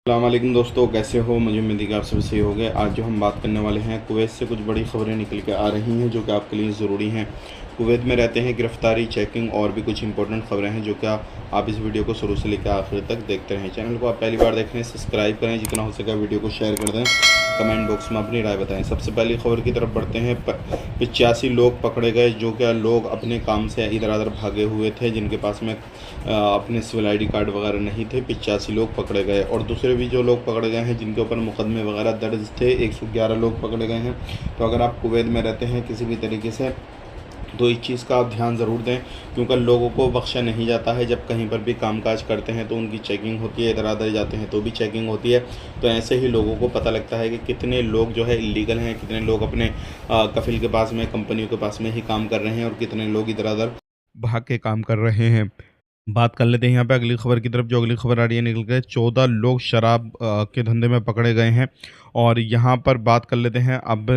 अस्सलामुअलैकुम दोस्तों, कैसे हो? मुझे उम्मीद है कि आप सभी सही हो गए। आज जो हम बात करने वाले हैं, कुवैत से कुछ बड़ी खबरें निकल के आ रही हैं जो कि आपके लिए ज़रूरी हैं। कुवैत में रहते हैं, गिरफ्तारी, चेकिंग और भी कुछ इंपॉर्टेंट खबरें हैं जो कि आप इस वीडियो को शुरू से लेकर आखिर तक देखते रहें। चैनल को आप पहली बार देख रहे हैं, सब्सक्राइब करें, जितना हो सके वीडियो को शेयर कर दें, कमेंट बॉक्स में अपनी राय बताएं। सबसे पहली खबर की तरफ बढ़ते हैं। 85 लोग पकड़े गए जो कि लोग अपने काम से इधर उधर भागे हुए थे, जिनके पास में अपने सिविल ID कार्ड वगैरह नहीं थे। 85 लोग पकड़े गए और दूसरे भी जो लोग पकड़े गए हैं जिनके ऊपर मुकदमे वगैरह दर्ज थे, 111 लोग पकड़े गए हैं। तो अगर आप कुवैत में रहते हैं किसी भी तरीके से, तो इस चीज़ का आप ध्यान ज़रूर दें, क्योंकि लोगों को बख्शा नहीं जाता है। जब कहीं पर भी कामकाज करते हैं तो उनकी चेकिंग होती है, इधर उधर जाते हैं तो भी चेकिंग होती है। तो ऐसे ही लोगों को पता लगता है कि कितने लोग जो है इलीगल हैं, कितने लोग अपने कफिल के पास में, कंपनियों के पास में ही काम कर रहे हैं और कितने लोग इधर उधर भाग के काम कर रहे हैं। बात कर लेते हैं यहाँ पे अगली खबर की तरफ। जो अगली खबर आ रही है निकल के, 14 लोग शराब के धंधे में पकड़े गए हैं। और यहाँ पर बात कर लेते हैं अब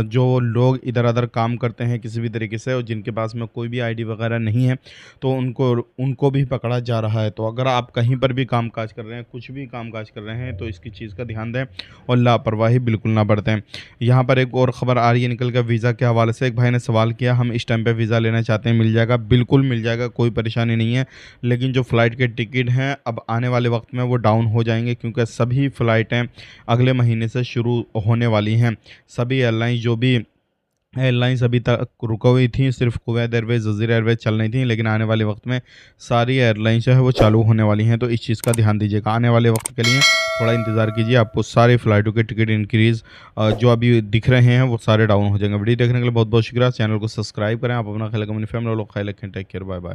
जो लोग इधर उधर काम करते हैं किसी भी तरीके से और जिनके पास में कोई भी ID वगैरह नहीं है, तो उनको उनको भी पकड़ा जा रहा है। तो अगर आप कहीं पर भी कामकाज कर रहे हैं, कुछ भी कामकाज कर रहे हैं, तो इसकी चीज़ का ध्यान दें और लापरवाही बिल्कुल ना बरतें। यहाँ पर एक और ख़बर आ रही है निकल कर वीज़ा के हवाले से। एक भाई ने सवाल किया, हम इस टाइम पे वीज़ा लेना चाहते हैं, मिल जाएगा? बिल्कुल मिल जाएगा, कोई परेशानी नहीं है। लेकिन जो फ़्लाइट के टिकट हैं अब आने वाले वक्त में वो डाउन हो जाएंगे, क्योंकि सभी फ़्लाइटें अगले महीने से शुरू होने वाली हैं। सभी एयरलाइंस अभी तक रुकी हुई थी, सिर्फ कुवैत एयरवेज़, जज़ीरा एयरवेज़ चल रही थी, लेकिन आने वाले वक्त में सारी एयरलाइंस जो है वो चालू होने वाली हैं। तो इस चीज़ का ध्यान दीजिएगा, आने वाले वक्त के लिए थोड़ा इंतज़ार कीजिए, आपको सारी फ़्लाइटों के टिकट इंक्रीज़ जो अभी दिख रहे हैं वो सारे डाउन हो जाएंगे। वीडियो देखने के लिए बहुत बहुत शुक्रिया। चैनल को सब्सक्राइब करें। आप अपना ख्याल रखें, अपनी फैमिली वालों का ख्याल रखें। Take care, bye bye.